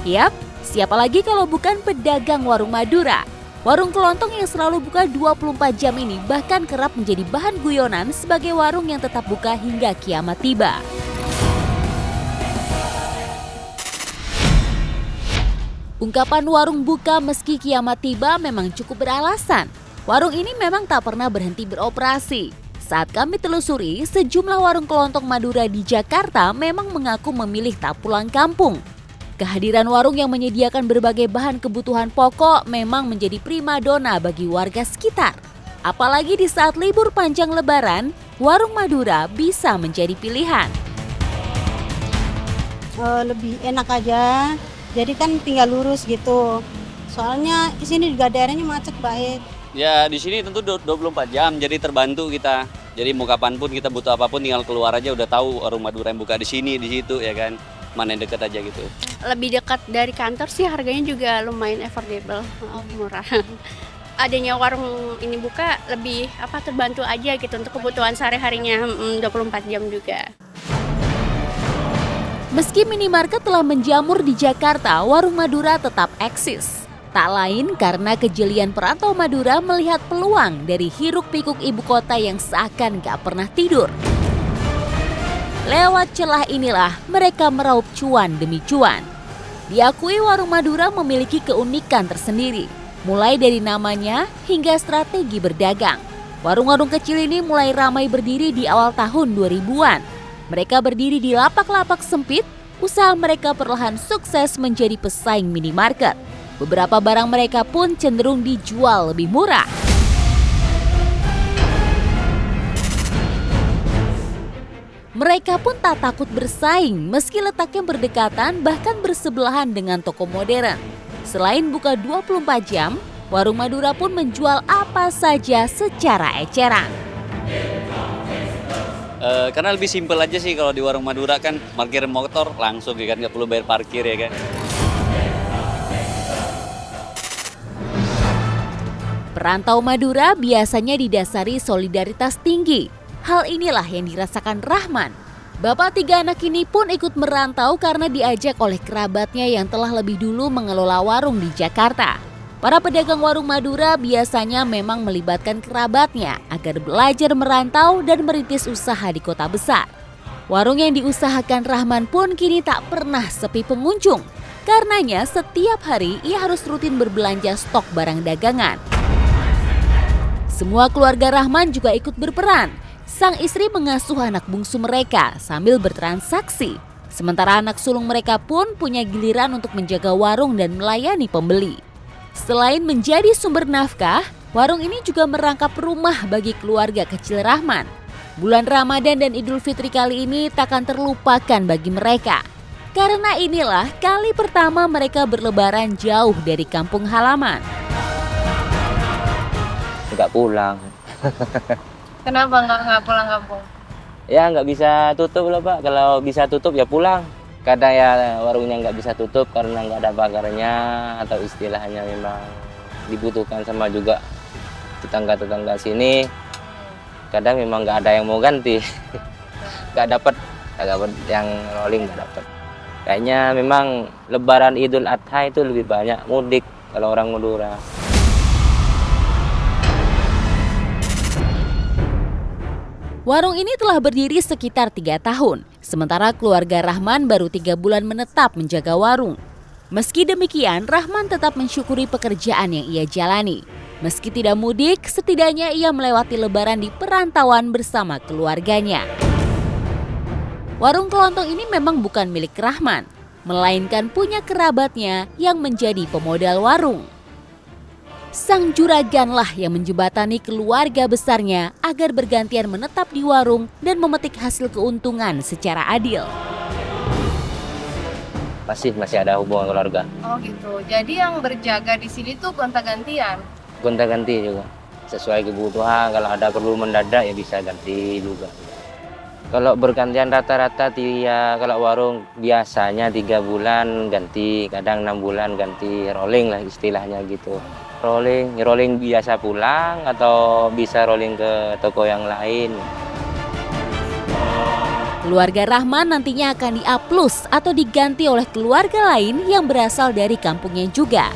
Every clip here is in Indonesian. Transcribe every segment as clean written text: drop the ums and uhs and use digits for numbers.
Yap, siapa lagi kalau bukan pedagang warung Madura? Warung kelontong yang selalu buka 24 jam ini bahkan kerap menjadi bahan guyonan sebagai warung yang tetap buka hingga kiamat tiba. Ungkapan warung buka meski kiamat tiba memang cukup beralasan. Warung ini memang tak pernah berhenti beroperasi. Saat kami telusuri, sejumlah warung kelontong Madura di Jakarta memang mengaku memilih tak pulang kampung. Kehadiran warung yang menyediakan berbagai bahan kebutuhan pokok memang menjadi primadona bagi warga sekitar. Apalagi di saat libur panjang Lebaran, warung Madura bisa menjadi pilihan. Lebih enak aja. Jadi kan tinggal lurus gitu. Soalnya di sini juga daerahnya macet baik. Ya di sini tentu 24 jam, jadi terbantu kita. Jadi mau kapanpun kita butuh apapun tinggal keluar aja udah tahu warung Madura yang buka di sini, di situ ya kan. Mana yang deket aja gitu. Lebih dekat dari kantor sih, harganya juga lumayan affordable, murah. Adanya warung ini buka lebih terbantu aja gitu untuk kebutuhan sehari-harinya, 24 jam juga. Meski minimarket telah menjamur di Jakarta, warung Madura tetap eksis. Tak lain karena kejelian perantau Madura melihat peluang dari hiruk-pikuk ibu kota yang seakan gak pernah tidur. Lewat celah inilah mereka meraup cuan demi cuan. Diakui warung Madura memiliki keunikan tersendiri, mulai dari namanya hingga strategi berdagang. Warung-warung kecil ini mulai ramai berdiri di awal tahun 2000-an. Mereka berdiri di lapak-lapak sempit, usaha mereka perlahan sukses menjadi pesaing minimarket. Beberapa barang mereka pun cenderung dijual lebih murah. Mereka pun tak takut bersaing meski letaknya berdekatan bahkan bersebelahan dengan toko modern. Selain buka 24 jam, warung Madura pun menjual apa saja secara eceran. Karena lebih simpel aja sih kalau di warung Madura kan parkir motor langsung ya kan, nggak perlu bayar parkir ya kan. Perantau Madura biasanya didasari solidaritas tinggi. Hal inilah yang dirasakan Rahman. Bapak 3 anak ini pun ikut merantau karena diajak oleh kerabatnya yang telah lebih dulu mengelola warung di Jakarta. Para pedagang warung Madura biasanya memang melibatkan kerabatnya agar belajar merantau dan merintis usaha di kota besar. Warung yang diusahakan Rahman pun kini tak pernah sepi pengunjung. Karenanya setiap hari ia harus rutin berbelanja stok barang dagangan. Semua keluarga Rahman juga ikut berperan. Sang istri mengasuh anak bungsu mereka sambil bertransaksi. Sementara anak sulung mereka pun punya giliran untuk menjaga warung dan melayani pembeli. Selain menjadi sumber nafkah, warung ini juga merangkap rumah bagi keluarga kecil Rahman. Bulan Ramadan dan Idul Fitri kali ini takkan terlupakan bagi mereka. Karena inilah kali pertama mereka berlebaran jauh dari kampung halaman. Nggak pulang. Kenapa nggak pulang kampung? Ya nggak bisa tutup lah Pak, kalau bisa tutup ya pulang. Kadang ya warungnya nggak bisa tutup karena nggak ada pagarnya atau istilahnya memang dibutuhkan sama juga tetangga-tetangga sini. Kadang memang nggak ada yang mau ganti, nggak dapat yang rolling nggak dapat. Kayaknya memang Lebaran Idul Adha itu lebih banyak mudik kalau orang Madura. Warung ini telah berdiri sekitar 3 tahun, sementara keluarga Rahman baru 3 bulan menetap menjaga warung. Meski demikian, Rahman tetap mensyukuri pekerjaan yang ia jalani. Meski tidak mudik, setidaknya ia melewati Lebaran di perantauan bersama keluarganya. Warung kelontong ini memang bukan milik Rahman, melainkan punya kerabatnya yang menjadi pemodal warung. Sang juraganlah yang menjembatani keluarga besarnya agar bergantian menetap di warung dan memetik hasil keuntungan secara adil. Masih ada hubungan keluarga. Oh gitu. Jadi yang berjaga di sini tuh gonta-gantian. Gonta-ganti juga. Sesuai kebutuhan, kalau ada perlu mendadak ya bisa ganti juga. Kalau bergantian rata-rata ya kalau warung biasanya 3 bulan ganti, kadang 6 bulan ganti, rolling lah istilahnya gitu. Rolling biasa pulang atau bisa rolling ke toko yang lain. Keluarga Rahman nantinya akan di-A+ atau diganti oleh keluarga lain yang berasal dari kampungnya juga.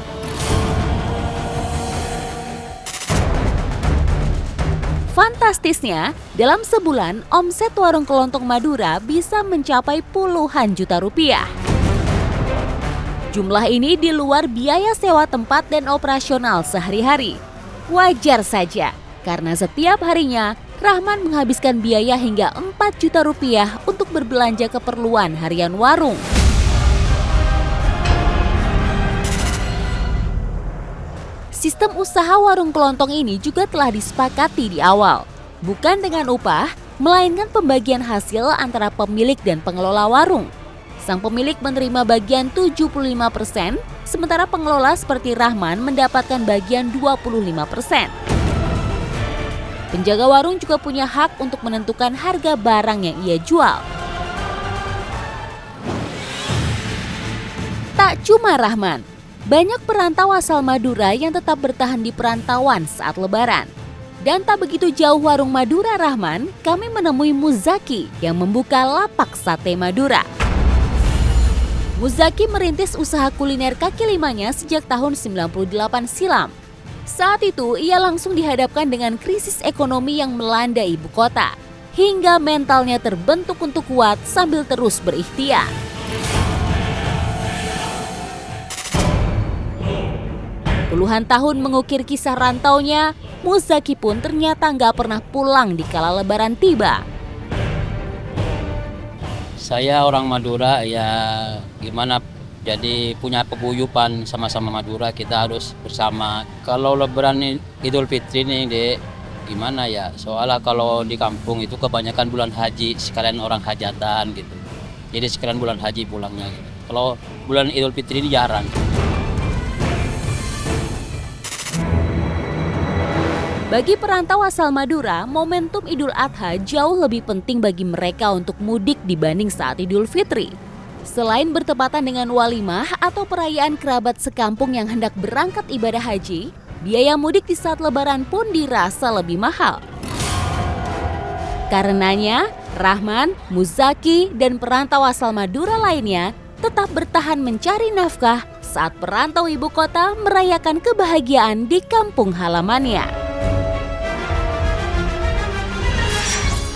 Fantastisnya, dalam sebulan omset warung kelontong Madura bisa mencapai puluhan juta rupiah. Jumlah ini di luar biaya sewa tempat dan operasional sehari-hari. Wajar saja, karena setiap harinya Rahman menghabiskan biaya hingga 4 juta rupiah untuk berbelanja keperluan harian warung. Sistem usaha warung kelontong ini juga telah disepakati di awal, bukan dengan upah, melainkan pembagian hasil antara pemilik dan pengelola warung. Sang pemilik menerima bagian 75%, sementara pengelola seperti Rahman mendapatkan bagian 25%. Penjaga warung juga punya hak untuk menentukan harga barang yang ia jual. Tak cuma Rahman, banyak perantau asal Madura yang tetap bertahan di perantauan saat Lebaran. Dan tak begitu jauh warung Madura Rahman, kami menemui Muzaki yang membuka lapak sate Madura. Muzaki merintis usaha kuliner kaki limanya sejak tahun 98 silam. Saat itu, ia langsung dihadapkan dengan krisis ekonomi yang melanda ibu kota, hingga mentalnya terbentuk untuk kuat sambil terus berikhtiar. Puluhan tahun mengukir kisah rantaunya, Muzaki pun ternyata nggak pernah pulang di kala Lebaran tiba. Saya orang Madura, ya gimana, jadi punya paguyuban sama-sama Madura, kita harus bersama. Kalau Lebaran Idul Fitri nih, Dek, gimana ya? Soalnya kalau di kampung itu kebanyakan bulan haji, sekalian orang hajatan gitu. Jadi sekalian bulan haji pulangnya gitu. Kalau bulan Idul Fitri ini jarang. Bagi perantau asal Madura, momentum Idul Adha jauh lebih penting bagi mereka untuk mudik dibanding saat Idul Fitri. Selain bertepatan dengan walimah atau perayaan kerabat sekampung yang hendak berangkat ibadah haji, biaya mudik di saat Lebaran pun dirasa lebih mahal. Karenanya, Rahman, Muzaki, dan perantau asal Madura lainnya tetap bertahan mencari nafkah saat perantau ibu kota merayakan kebahagiaan di kampung halamannya.